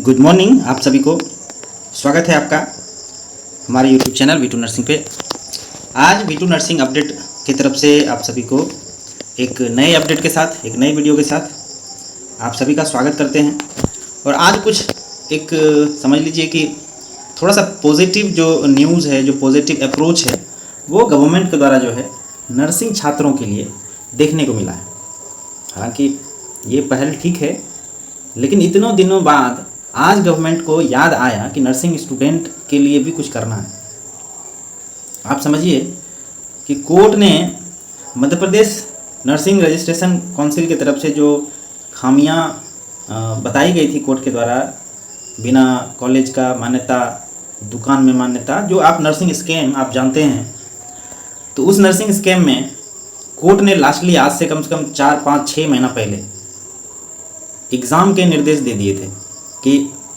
Good morning आप सभी को। स्वागत है आपका हमारे यूट्यूब चैनल वी2 नर्सिंग पे। आज वी2 नर्सिंग अपडेट की तरफ से आप सभी को एक नए अपडेट के साथ, एक नई वीडियो के साथ आप सभी का स्वागत करते हैं। और आज कुछ एक समझ लीजिए कि थोड़ा सा पॉजिटिव जो न्यूज़ है, जो पॉजिटिव अप्रोच है, वो गवर्नमेंट के द्वारा जो है नर्सिंग छात्रों के लिए देखने को मिला है। हालांकि ये पहल ठीक है, लेकिन इतनों दिनों बाद आज गवर्नमेंट को याद आया कि नर्सिंग स्टूडेंट के लिए भी कुछ करना है। आप समझिए कि कोर्ट ने Madhya Pradesh nursing registration council की तरफ से जो खामियां बताई गई थी कोर्ट के द्वारा, बिना कॉलेज का मान्यता, दुकान में मान्यता, जो आप नर्सिंग स्कैम आप जानते हैं, तो उस नर्सिंग स्कैम में कोर्ट ने लास्टली आज से कम 4, 5, 6 महीना पहले एग्ज़ाम के निर्देश दे दिए थे कि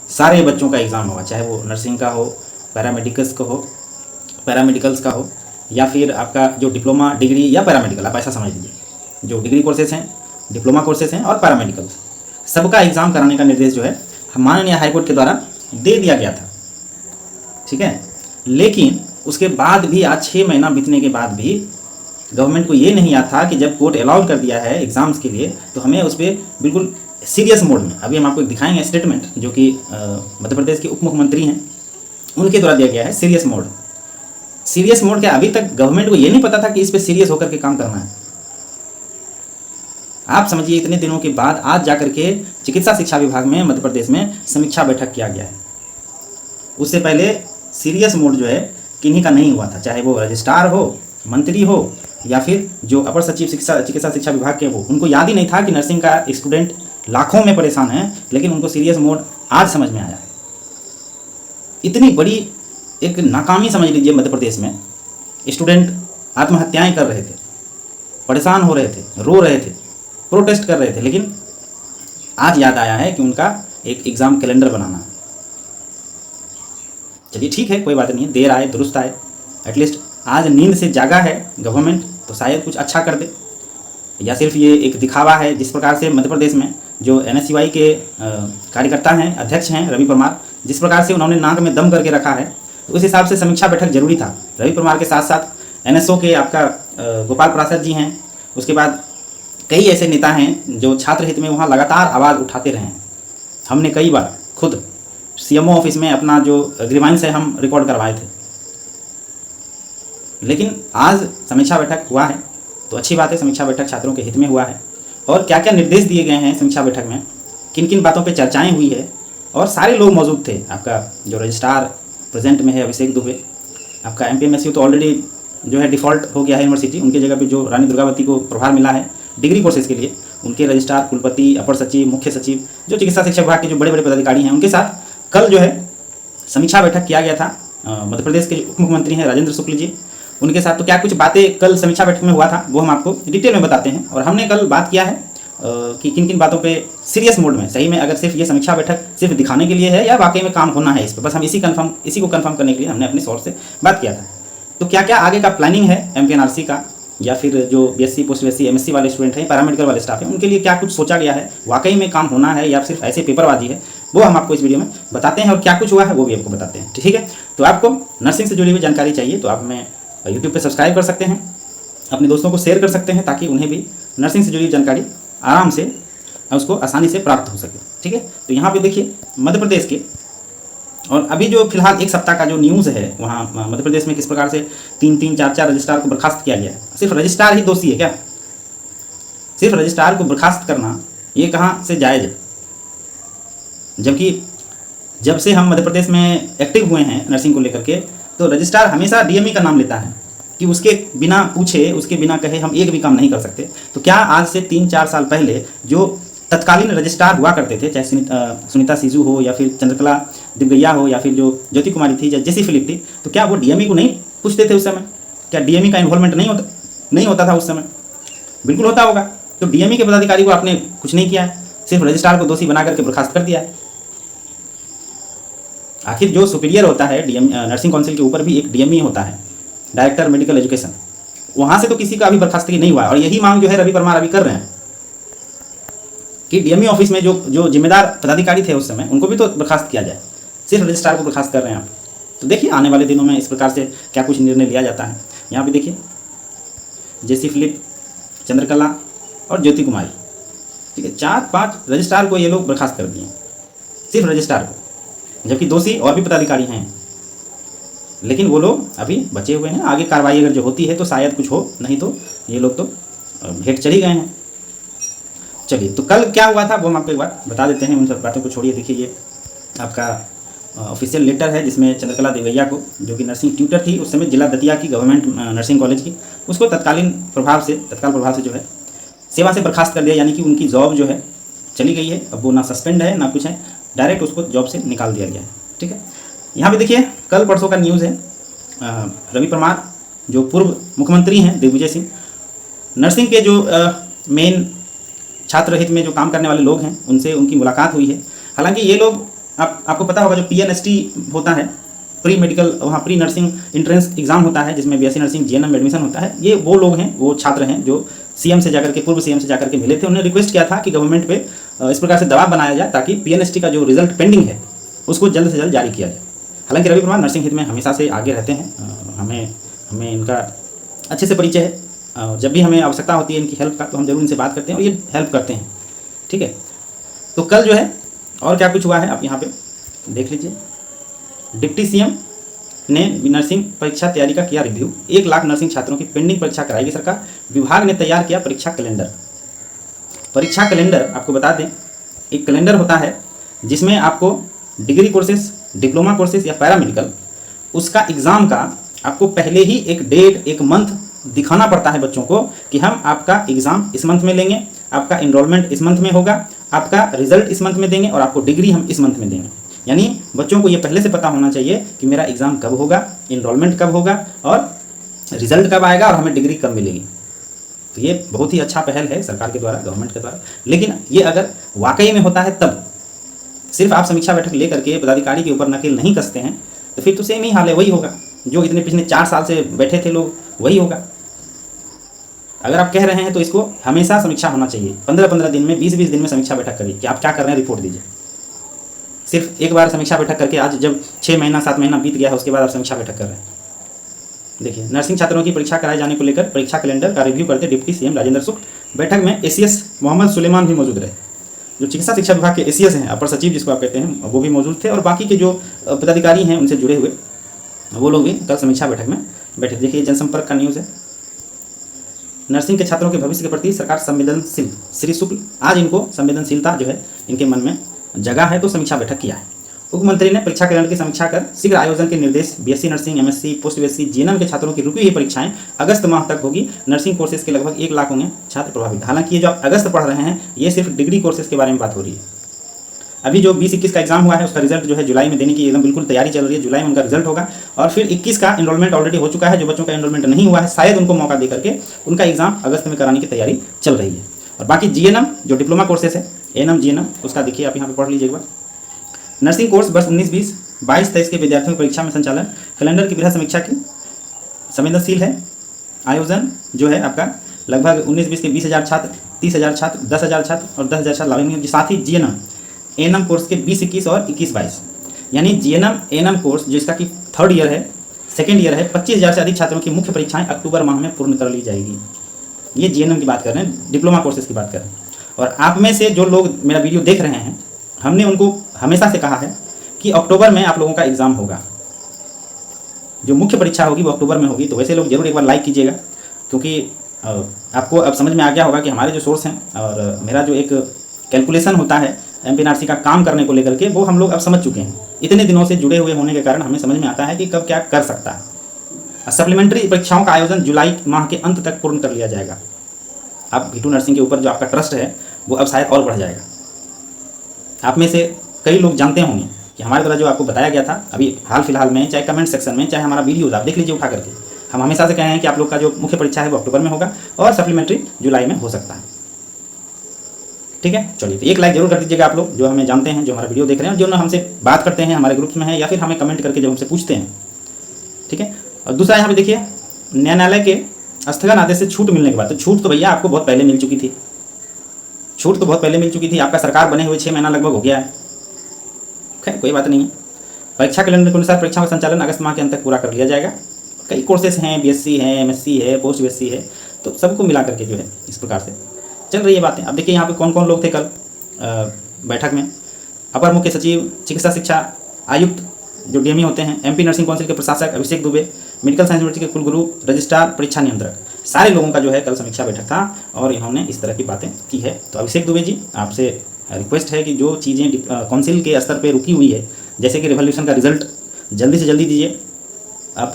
सारे बच्चों का एग्ज़ाम होगा, चाहे वो नर्सिंग का हो, पैरामेडिकल्स का हो या फिर आपका जो डिप्लोमा, डिग्री या पैरामेडिकल, आप ऐसा समझ लीजिए, जो डिग्री कोर्सेज हैं, डिप्लोमा कोर्सेज हैं और पैरामेडिकल्स, सबका एग्ज़ाम कराने का निर्देश जो है माननीय हाईकोर्ट के द्वारा दे दिया गया था। ठीक है, लेकिन उसके बाद भी आज 6 महीना बीतने के बाद भी गवर्नमेंट को ये नहीं याद था कि जब कोर्ट अलाउड कर दिया है एग्ज़ाम्स के लिए, तो हमें उस पर बिल्कुल सीरियस मोड में, अभी हम आपको दिखाएंगे स्टेटमेंट जो कि मध्य प्रदेश के उप मुख्यमंत्री हैं, उनके द्वारा दिया गया है सीरियस मोड क्या, अभी तक गवर्नमेंट को ये नहीं पता था कि इस पे सीरियस होकर के काम करना है। आप समझिए, इतने दिनों के बाद आज जाकर के चिकित्सा शिक्षा विभाग में मध्य प्रदेश में समीक्षा बैठक किया गया है। उससे पहले सीरियस मोड जो है किन्हीं का नहीं हुआ था, चाहे वो रजिस्ट्रार हो, मंत्री हो या फिर जो अपर सचिव चिकित्सा शिक्षा विभाग के हो, उनको याद ही नहीं था कि नर्सिंग का स्टूडेंट लाखों में परेशान है, लेकिन उनको सीरियस मोड आज समझ में आया। इतनी बड़ी एक नाकामी समझ लीजिए, मध्य प्रदेश में स्टूडेंट आत्महत्याएं कर रहे थे, परेशान हो रहे थे, रो रहे थे, प्रोटेस्ट कर रहे थे, लेकिन आज याद आया है कि उनका एक एग्ज़ाम कैलेंडर बनाना है। चलिए ठीक है, कोई बात नहीं है, देर आए दुरुस्त आए। एटलीस्ट आज नींद से जागा है गवर्नमेंट, तो शायद कुछ अच्छा कर दे, या सिर्फ ये एक दिखावा है। जिस प्रकार से मध्य प्रदेश में जो NSCY के कार्यकर्ता हैं, अध्यक्ष हैं रवि परमार, जिस प्रकार से उन्होंने नाक में दम करके रखा है, तो उस हिसाब से समीक्षा बैठक जरूरी था। रवि परमार के साथ साथ NSO के आपका गोपाल प्रसाद जी हैं, उसके बाद कई ऐसे नेता हैं जो छात्र हित में वहाँ लगातार आवाज़ उठाते रहे हैं। हमने कई बार खुद CMO ऑफिस में अपना जो ग्रीवांस है हम रिकॉर्ड करवाए थे, लेकिन आज समीक्षा बैठक हुआ है तो अच्छी बात है। समीक्षा बैठक छात्रों के हित में हुआ है, और क्या क्या निर्देश दिए गए हैं समीक्षा बैठक में, किन किन बातों पे चर्चाएं हुई है, और सारे लोग मौजूद थे। आपका जो रजिस्ट्रार प्रेजेंट में है अभिषेक दुबे, आपका MPMSU तो ऑलरेडी जो है डिफ़ॉल्ट हो गया है यूनिवर्सिटी, उनकी जगह पे जो रानी दुर्गावती को प्रभार मिला है डिग्री कोर्सेज के लिए, उनके रजिस्ट्रार, कुलपति, अपर सचिव, मुख्य सचिव, जो चिकित्सा शिक्षा विभाग के जो बड़े बड़े पदाधिकारी हैं, उनके साथ कल जो है समीक्षा बैठक किया गया था। मध्य प्रदेश के उप मुख्यमंत्री हैं राजेंद्र शुक्ल जी, उनके साथ तो क्या कुछ बातें कल समीक्षा बैठक में हुआ था वो हम आपको डिटेल में बताते हैं। और हमने कल बात किया है कि किन किन बातों पे सीरियस मोड में, सही में अगर सिर्फ ये समीक्षा बैठक सिर्फ दिखाने के लिए है या वाकई में काम होना है इस पर, बस हम इसी को कंफर्म करने के लिए हमने अपने सोर्स से बात किया था। तो क्या क्या आगे का प्लानिंग है MPNRC का, या फिर जो BSc पोस्ट BSc MSc वाले स्टूडेंट हैं, पैरामेडिकल वाले स्टाफ हैं, उनके लिए क्या कुछ सोचा गया है, वाकई में काम होना है या सिर्फ ऐसे पेपरबाजी है, वो हम आपको इस वीडियो में बताते हैं। और क्या कुछ हुआ है वो भी आपको बताते हैं। ठीक है, तो आपको नर्सिंग से जुड़ी हुई जानकारी चाहिए तो आप हमें YouTube पे सब्सक्राइब कर सकते हैं, अपने दोस्तों को शेयर कर सकते हैं, ताकि उन्हें भी नर्सिंग से जुड़ी जानकारी आराम से उसको आसानी से प्राप्त हो सके। ठीक है, तो यहाँ पे देखिए मध्य प्रदेश के, और अभी जो फिलहाल एक सप्ताह का जो न्यूज़ है वहाँ मध्य प्रदेश में किस प्रकार से 3-3, 4-4 रजिस्ट्रार को बर्खास्त किया गया है। सिर्फ रजिस्ट्रार ही दोषी है क्या? सिर्फ रजिस्ट्रार को बर्खास्त करना ये कहाँ से जायज़ है? जबकि जब से हम मध्य प्रदेश में एक्टिव हुए हैं नर्सिंग को लेकर के, तो रजिस्ट्रार हमेशा DME का नाम लेता है कि उसके बिना पूछे, उसके बिना कहे हम एक भी काम नहीं कर सकते। तो क्या आज से 3-4 साल पहले जो तत्कालीन रजिस्ट्रार हुआ करते थे, चाहे सुनीता सीजू हो या फिर चंद्रकला दिवगैया हो या फिर जो ज्योति कुमारी थी या जेसी फिलिप थी, तो क्या वो DME को नहीं पूछते थे उस समय? क्या DME का इन्वॉल्वमेंट नहीं होता था उस समय? बिल्कुल होता होगा। तो DME के पदाधिकारी को आपने कुछ नहीं किया है, सिर्फ रजिस्ट्रार को दोषी बना करके बर्खास्त कर दिया है। आखिर जो सुपीरियर होता है नर्सिंग काउंसिल के ऊपर भी एक DME होता है, डायरेक्टर मेडिकल एजुकेशन, वहाँ से तो किसी का अभी बर्खास्तगी नहीं हुआ। और यही मांग जो है रवि परमार अभी कर रहे हैं कि डीएमई ऑफिस में जो जो जिम्मेदार पदाधिकारी थे उस समय उनको भी तो बर्खास्त किया जाए, सिर्फ रजिस्ट्रार को बर्खास्त कर रहे हैं आप। तो देखिए आने वाले दिनों में इस प्रकार से क्या कुछ निर्णय लिया जाता है। यहाँ पे देखिए जेसी फिलिप, चंद्रकला और ज्योति कुमारी, ठीक है, 4-5 रजिस्ट्रार को ये लोग बर्खास्त कर दिए, सिर्फ रजिस्ट्रार को, जबकि दोषी और भी पदाधिकारी हैं, लेकिन वो लोग अभी बचे हुए हैं। आगे कार्रवाई अगर जो होती है तो शायद कुछ हो, नहीं तो ये लोग तो हेठ चढ़ ही गए हैं। चलिए, तो कल क्या हुआ था वो हम आपको एक बार बता देते हैं, उन सब बातों को छोड़िए। देखिए ये आपका ऑफिशियल लेटर है जिसमें चंद्रकला देवैया को, जो कि नर्सिंग ट्यूटर थी उस समय जिला दतिया की गवर्नमेंट नर्सिंग कॉलेज की, उसको तत्काल प्रभाव से जो है सेवा से बर्खास्त कर दिया, यानी कि उनकी जॉब जो है चली गई है। अब वो ना सस्पेंड है ना कुछ है, डायरेक्ट उसको जॉब से निकाल दिया गया है। ठीक है, यहाँ पे देखिए कल परसों का न्यूज़ है, रवि परमार जो पूर्व मुख्यमंत्री हैं दिग्विजय सिंह, नर्सिंग के जो मेन छात्र हित में जो काम करने वाले लोग हैं उनसे उनकी मुलाकात हुई है। हालांकि ये लोग आपको पता होगा जो PNST होता है, प्री मेडिकल, वहाँ प्री नर्सिंग इंट्रेंस एग्जाम होता है जिसमें BSc नर्सिंग GNM एडमिशन होता है, ये वो लोग हैं, वो छात्र हैं जो CM से जाकर के, पूर्व CM से जाकर के मिले थे। उन्होंने रिक्वेस्ट किया था कि गवर्नमेंट पे इस प्रकार से दबाव बनाया जाए ताकि PNST का जो रिजल्ट पेंडिंग है उसको जल्द से जल्द जारी किया जाए। हालांकि रवि परमार नर्सिंग हित में हमेशा से आगे रहते हैं, हमें इनका अच्छे से परिचय है, जब भी हमें आवश्यकता होती है इनकी हेल्प का तो हम जरूर इनसे बात करते हैं और ये हेल्प करते हैं। ठीक है, तो कल जो है और क्या कुछ हुआ है आप यहाँ पे देख लीजिए। डिप्टी CM ने नर्सिंग परीक्षा तैयारी का किया रिव्यू, 1 लाख नर्सिंग छात्रों की पेंडिंग परीक्षा कराएगी सरकार। विभाग ने तैयार किया परीक्षा कैलेंडर। परीक्षा कैलेंडर आपको बता दें, एक कैलेंडर होता है जिसमें आपको डिग्री कोर्सेज, डिप्लोमा कोर्सेज या पैरामेडिकल, उसका एग्ज़ाम का आपको पहले ही एक डेट, एक मंथ दिखाना पड़ता है बच्चों को कि हम आपका एग्ज़ाम इस मंथ में लेंगे, आपका इनरोलमेंट इस मंथ में होगा, आपका रिजल्ट इस मंथ में देंगे और आपको डिग्री हम इस मंथ में देंगे। यानी बच्चों को ये पहले से पता होना चाहिए कि मेरा एग्ज़ाम कब होगा, इनरोलमेंट कब होगा और रिजल्ट कब आएगा और हमें डिग्री कब मिलेगी। तो ये बहुत ही अच्छा पहल है सरकार के द्वारा, गवर्नमेंट के द्वारा। लेकिन ये अगर वाकई में होता है तब, सिर्फ आप समीक्षा बैठक लेकर के पदाधिकारी के ऊपर नकेल नहीं कसते हैं तो फिर तो सेम ही हाल है, वही होगा जो इतने पिछले 4 साल से बैठे थे लोग, वही होगा। अगर आप कह रहे हैं तो इसको हमेशा समीक्षा होना चाहिए, 15-15 दिन में, 20-20 दिन में समीक्षा बैठक करिए कि आप क्या कर रहे हैं, रिपोर्ट दीजिए। सिर्फ एक बार समीक्षा बैठक करके आज जब 6 महीना 7 महीना बीत गया है उसके बाद आप समीक्षा बैठक कर रहे हैं। देखिए, नर्सिंग छात्रों की परीक्षा कराए जाने को लेकर परीक्षा कैलेंडर का रिव्यू करते डिप्टी CM राजेंद्र शुक्ल, बैठक में ACS मोहम्मद सुलेमान भी मौजूद रहे, जो चिकित्सा शिक्षा विभाग के ACS हैं, अपर सचिव जिसको आप कहते हैं, वो भी मौजूद थे और बाकी के जो पदाधिकारी हैं उनसे जुड़े हुए वो लोग भी कल समीक्षा बैठक में बैठे। देखिए जनसंपर्क का न्यूज़ है, नर्सिंग के छात्रों के भविष्य के प्रति सरकार संवेदनशील, श्री शुक्ल आज इनको संवेदनशीलता जो है इनके मन में जगह है तो समीक्षा बैठक किया है। मुख्यमंत्री ने परीक्षा कैलेंडर की समीक्षा कर शीघ्र आयोजन के निर्देश, BSc nursing, MSc, post BSc, GNM के छात्रों की रुकी हुई परीक्षाएं अगस्त माह तक होगी। नर्सिंग कोर्सेज के लगभग 1 लाख होंगे छात्र प्रभावित। हालांकि ये जो आप अगस्त पढ़ रहे हैं ये सिर्फ डिग्री कोर्सेज के बारे में बात हो रही है। अभी जो 20-21 का एग्जाम हुआ है उसका रिजल्ट जो है जुलाई में देने की एकदम बिल्कुल तैयारी चल रही है, जुलाई में उनका रिजल्ट होगा और फिर 21 का एनरोलमेंट ऑलरेडी हो चुका है। जो बच्चों का एनरोलमेंट नहीं हुआ है शायद उनको मौका दे करके उनका एग्जाम अगस्त में कराने की तैयारी चल रही है। और बाकी GNM जो डिप्लोमा कोर्सेज है, ANM GNM, उसका देखिए आप यहाँ पे पढ़ लीजिए एक बार। नर्सिंग कोर्स वर्ष 19-20, 22-23 के विद्यार्थियों की परीक्षा में संचालन कैलेंडर की बृहद समीक्षा की संवेदनशील है। आयोजन जो है आपका लगभग 19-20 के 20,000 छात्र, 30,000 छात्र, 10,000 छात्र और 10,000 छात्र लाभेंगे। साथ ही GNM ANM कोर्स के 20-21 और 21-22, यानी GNM ANM कोर्स जो इसका कि 3rd ईयर है, 2nd ईयर है, 25,000 से अधिक छात्रों की मुख्य परीक्षाएं अक्टूबर माह में पूर्ण कर ली जाएगी। ये GNM की बात कर रहे हैं, डिप्लोमा कोर्सेज की बात कर रहे हैं। और आप में से जो लोग मेरा वीडियो देख रहे हैं, हमने उनको हमेशा से कहा है कि अक्टूबर में आप लोगों का एग्ज़ाम होगा, जो मुख्य परीक्षा होगी वो अक्टूबर में होगी। तो वैसे लोग जरूर एक बार लाइक कीजिएगा, क्योंकि आपको अब समझ में आ गया होगा कि हमारे जो सोर्स हैं और मेरा जो एक कैलकुलेशन होता है MPNRC का काम करने को लेकर के, वो हम लोग अब समझ चुके हैं। इतने दिनों से जुड़े हुए होने के कारण हमें समझ में आता है कि कब क्या कर सकता है। सप्लीमेंट्री परीक्षाओं का आयोजन जुलाई माह के अंत तक पूर्ण कर लिया जाएगा। अब V2 नर्सिंग के ऊपर जो आपका ट्रस्ट है वो अब शायद और बढ़ जाएगा। आप में से कई लोग जानते होंगे कि हमारे द्वारा जो आपको बताया गया था अभी हाल फिलहाल में, चाहे कमेंट सेक्शन में, चाहे हमारा वीडियोज़ आप देख लीजिए उठा करके, हम हमेशा से कह रहे हैं कि आप लोग का जो मुख्य परीक्षा है वो अक्टूबर में होगा और सप्लीमेंट्री जुलाई में हो सकता है। ठीक है, चलिए तो एक लाइक जरूर कर दीजिएगा आप लोग जो हमें जानते हैं, जो हमारा वीडियो देख रहे हैं, जो हमसे बात करते हैं, हमारे ग्रुप्स में है या फिर हमें कमेंट करके जो हमसे पूछते हैं। ठीक है, और दूसरा यहाँ पे देखिए, न्यायालय के स्थगन आदेश से छूट मिलने के बाद, तो छूट तो भैया आपको बहुत पहले मिल चुकी थी। छूट तो बहुत पहले मिल चुकी थी, आपका सरकार बने हुए 6 महीना लगभग हो गया है। खैर कोई बात नहीं है। परीक्षा कैलेंडर के अनुसार परीक्षा का संचालन अगस्त माह के अंत तक पूरा कर लिया जाएगा। कई कोर्सेस हैं, बीएससी है, एमएससी है, पोस्ट बीएससी है, तो सबको मिला करके जो है इस प्रकार से चल रही है बातें। अब देखिए यहाँ पे कौन कौन लोग थे कल बैठक में। अपर मुख्य सचिव, चिकित्सा शिक्षा आयुक्त जो डीएमई होते हैं, एमपी नर्सिंग काउंसिल के प्रशासक अभिषेक दुबे, मेडिकल साइंस यूनिवर्सिटी के कुलगुरु, रजिस्ट्रार, परीक्षा नियंत्रक, सारे लोगों का जो है कल समीक्षा बैठक था और इन्होंने इस तरह की बातें की है। तो अभिषेक दुबे जी, आपसे रिक्वेस्ट है कि जो चीज़ें काउंसिल के स्तर पर रुकी हुई है, जैसे कि रिवोल्यूशन का रिजल्ट जल्दी से जल्दी दीजिए। आप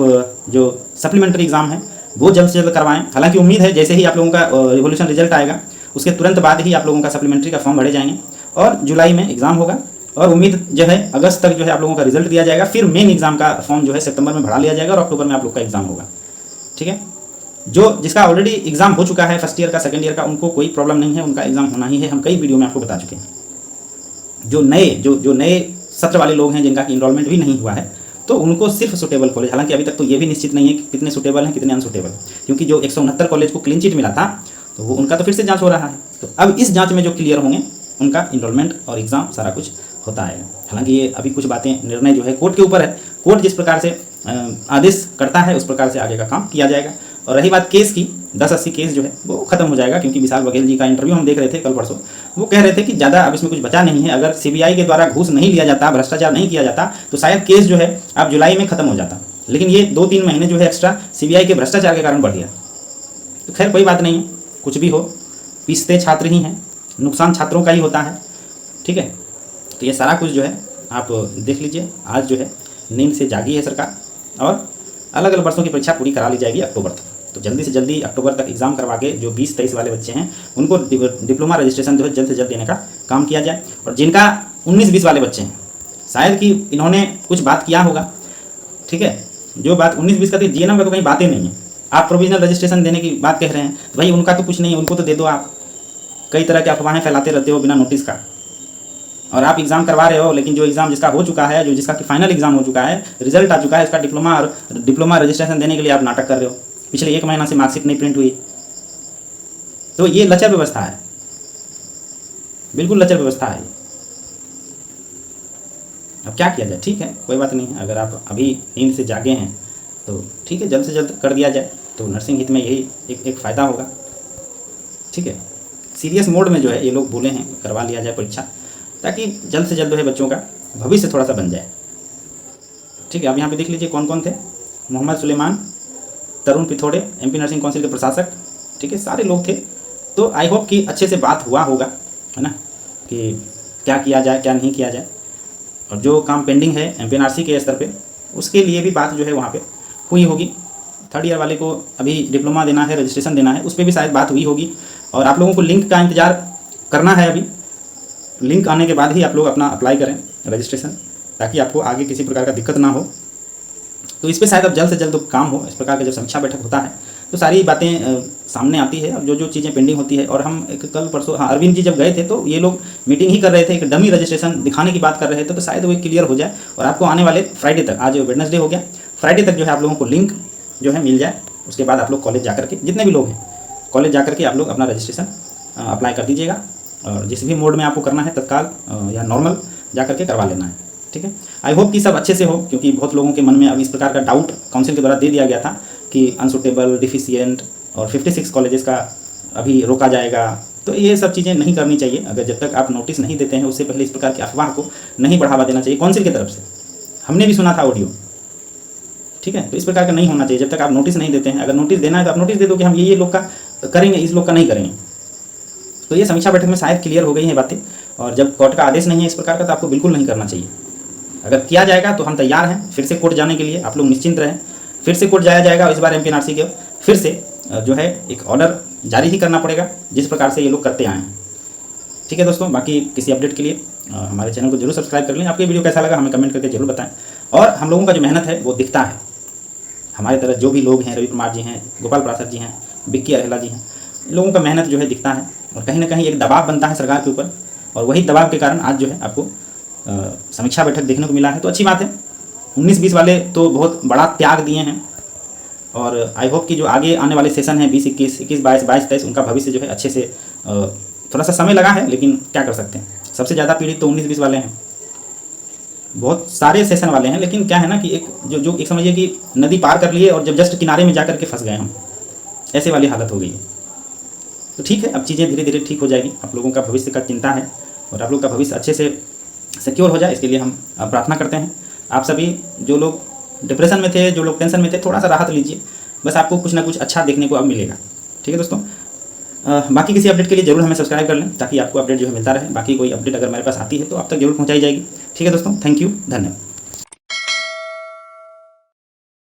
जो सप्लीमेंट्री एग्ज़ाम है वो जल्द से जल्द करवाएं। हालांकि उम्मीद है जैसे ही आप लोगों का रिवोल्यूशन रिजल्ट आएगा उसके तुरंत बाद ही आप लोगों का सप्लीमेंट्री का फॉर्म भरे जाएंगे और जुलाई में एग्ज़ाम होगा और उम्मीद जो है अगस्त तक जो है आप लोगों का रिजल्ट दिया जाएगा। फिर मेन एग्ज़ाम का फॉर्म जो है सितंबर में भरा लिया जाएगा और अक्टूबर में आप लोग का एग्ज़ाम होगा। ठीक है, जो जिसका ऑलरेडी एग्ज़ाम हो चुका है फर्स्ट ईयर का, सेकंड ईयर का, उनको कोई प्रॉब्लम नहीं है, उनका एग्ज़ाम होना ही है। हम कई वीडियो में आपको बता चुके हैं। जो नए सत्र वाले लोग हैं जिनका इनरोलमेंट भी नहीं हुआ है, तो उनको सिर्फ सुटेबल कॉलेज, हालांकि अभी तक तो ये भी निश्चित नहीं है कि कितने सुटेबल हैं कितने अनसुटेबल, क्योंकि जो 169 कॉलेज को क्लीन चिट मिला था तो वो उनका तो फिर से जांच हो रहा है। तो अब इस जांच में जो क्लियर होंगे उनका इनरोलमेंट और एग्ज़ाम सारा कुछ होता है। हालांकि ये अभी कुछ बातें, निर्णय जो है कोर्ट के ऊपर है। कोर्ट जिस प्रकार से आदेश करता है उस प्रकार से आगे का काम किया जाएगा। और रही बात केस की, 1080 केस जो है वो खत्म हो जाएगा, क्योंकि विशाल बघेल जी का इंटरव्यू हम देख रहे थे कल परसों। वो कह रहे थे कि ज़्यादा अब इसमें कुछ बचा नहीं है। अगर सीबीआई के द्वारा घूस नहीं लिया जाता, भ्रष्टाचार नहीं किया जाता, तो शायद केस जो है अब जुलाई में खत्म हो जाता। लेकिन ये 2-3 महीने जो है एक्स्ट्रा सीबीआई के भ्रष्टाचार के कारण बढ़ गया। तो खैर कोई बात नहीं है, कुछ भी हो, पीसते छात्र ही हैं, नुकसान छात्रों का ही होता है। ठीक है, तो ये सारा कुछ जो है आप देख लीजिए। आज जो है नींद से जागी है सरकार और अलग अलग वर्षों की परीक्षा पूरी करा ली जाएगी अक्टूबर तक। तो जल्दी से जल्दी अक्टूबर तक एग्ज़ाम करवा के जो 20-23 वाले बच्चे हैं उनको डिप्लोमा रजिस्ट्रेशन जो है जल्द से जल्द देने का काम किया जाए। और जिनका 19-20 वाले बच्चे हैं, शायद कि इन्होंने कुछ बात किया होगा। ठीक है, जो बात 19-20 का थी, जीएनएम का तो कहीं बातें नहीं है। आप प्रोविजनल रजिस्ट्रेशन देने की बात कह रहे हैं, तो भाई उनका तो कुछ नहीं है, उनको तो दे दो। आप कई तरह के अफवाहें फैलाते रहते हो बिना नोटिस का, और आप एग्ज़ाम करवा रहे हो, लेकिन जो एग्ज़ाम जिसका हो चुका है, जो जिसका कि फाइनल एग्ज़ाम हो चुका है, रिजल्ट आ चुका है, इसका डिप्लोमा रजिस्ट्रेशन देने के लिए आप नाटक कर रहे हो। पिछले 1 महीना से मार्कशीट नहीं प्रिंट हुई। तो ये लचर व्यवस्था है, बिल्कुल लचर व्यवस्था है। अब क्या किया जाए? ठीक है, कोई बात नहीं है। अगर आप अभी नींद से जागे हैं तो ठीक है, जल्द से जल्द कर दिया जाए तो नर्सिंग हित में यही एक फ़ायदा होगा। ठीक है, सीरियस मोड में जो है ये लोग बोले हैं करवा लिया जाए परीक्षा, ताकि जल्द से जल्द जो है बच्चों का भविष्य थोड़ा सा बन जाए। ठीक है, अब यहाँ पे देख लीजिए कौन कौन थे। मोहम्मद सुलेमान, तरुण पिथोड़े, एमपी नर्सिंग काउंसिल के प्रशासक। ठीक है, सारे लोग थे। तो आई होप कि अच्छे से बात हुआ होगा, है ना, कि क्या किया जाए क्या नहीं किया जाए। और जो काम पेंडिंग है एमपीएनआरसी के स्तर पे, उसके लिए भी बात जो है वहाँ पे हुई होगी। 3rd ईयर वाले को अभी डिप्लोमा देना है, रजिस्ट्रेशन देना है, उस पर भी शायद बात हुई होगी। और आप लोगों को लिंक का इंतज़ार करना है। अभी लिंक आने के बाद ही आप लोग अपना अप्लाई करें रजिस्ट्रेशन, ताकि आपको आगे किसी प्रकार का दिक्कत ना हो। तो इस पर शायद अब जल्द से जल्द काम हो। इस प्रकार का जब समीक्षा बैठक होता है तो सारी बातें सामने आती है, और जो चीज़ें पेंडिंग होती है। और हम एक कल परसों, हाँ, अरविंद जी जब गए थे तो ये लोग मीटिंग ही कर रहे थे, एक डमी रजिस्ट्रेशन दिखाने की बात कर रहे थे। तो शायद वो क्लियर हो जाए और आपको आने वाले फ्राइडे तक, आज वेडनेसडे हो गया, फ्राइडे तक जो है आप लोगों को लिंक जो है मिल जाए। उसके बाद आप लोग कॉलेज जा करके, जितने भी लोग हैं, कॉलेज जा करके आप लोग अपना रजिस्ट्रेशन अप्लाई कर दीजिएगा। और जिस भी मोड में आपको करना है, तत्काल या नॉर्मल, जा करके करवा लेना है। ठीक है, आई होप कि सब अच्छे से हो, क्योंकि बहुत लोगों के मन में अब इस प्रकार का डाउट काउंसिल के द्वारा दे दिया गया था कि अनसुटेबल, डिफिशिएंट और 56 कॉलेजेस का अभी रोका जाएगा। तो ये सब चीज़ें नहीं करनी चाहिए। अगर जब तक आप नोटिस नहीं देते हैं, उससे पहले इस प्रकार की अफवाह को नहीं बढ़ावा देना चाहिए काउंसिल की तरफ से। हमने भी सुना था ऑडियो। ठीक है, तो इस प्रकार का नहीं होना चाहिए जब तक आप नोटिस नहीं देते हैं। अगर नोटिस देना है तो आप नोटिस दे दो कि हम ये लोग का करेंगे, इस लोग का नहीं करेंगे। तो ये समीक्षा बैठक में शायद क्लियर हो गई हैं बातें। और जब कोर्ट का आदेश नहीं है इस प्रकार का, तो आपको बिल्कुल नहीं करना चाहिए। अगर किया जाएगा तो हम तैयार हैं फिर से कोर्ट जाने के लिए, आप लोग निश्चिंत रहें। फिर से कोर्ट जाया जाएगा, इस बार एमपीएनआरसी के फिर से जो है एक ऑर्डर जारी ही करना पड़ेगा, जिस प्रकार से ये लोग करते आए हैं। ठीक है दोस्तों, बाकी किसी अपडेट के लिए हमारे चैनल को जरूर सब्सक्राइब कर लें। आपको वीडियो कैसा लगा हमें कमेंट करके जरूर बताएं। और हम लोगों का जो मेहनत है वो दिखता है। हमारे तरह जो भी लोग हैं, रवि कुमार जी हैं, गोपाल प्रसाद जी हैं, बिक्की अरेला जी हैं, इन लोगों का मेहनत जो है दिखता है। और कहीं ना कहीं एक दबाव बनता है सरकार के ऊपर, और वही दबाव के कारण आज जो है आपको समीक्षा बैठक देखने को मिला है। तो अच्छी बात है। 19-20 वाले तो बहुत बड़ा त्याग दिए हैं। और आई होप कि जो आगे आने वाले सेशन हैं 20-21, 21-22, 22-23, उनका भविष्य जो है अच्छे से थोड़ा सा समय लगा है, लेकिन क्या कर सकते हैं। सबसे ज़्यादा पीड़ित तो 19-20 वाले हैं, बहुत सारे सेशन वाले हैं, लेकिन क्या है ना कि एक जो एक समझिए कि नदी पार कर लिए और जब जस्ट किनारे में जा कर के फंस गए हम, ऐसे वाली हालत हो गई है। तो ठीक है, अब चीज़ें धीरे धीरे ठीक हो जाएगी। आप लोगों का भविष्य का चिंता है और आप लोग का भविष्य अच्छे से सिक्योर हो जाए, इसके लिए हम प्रार्थना करते हैं। आप सभी जो लोग डिप्रेशन में थे, जो लोग टेंशन में थे, थोड़ा सा राहत लीजिए, बस आपको कुछ ना कुछ अच्छा देखने को अब मिलेगा। ठीक है दोस्तों, बाकी किसी अपडेट के लिए जरूर हमें सब्सक्राइब कर लें, ताकि आपको अपडेट जो है मिलता रहे। बाकी कोई अपडेट अगर मेरे पास आती है तो आप तक जरूर पहुँचाई जाएगी। ठीक है दोस्तों, थैंक यू, धन्यवाद।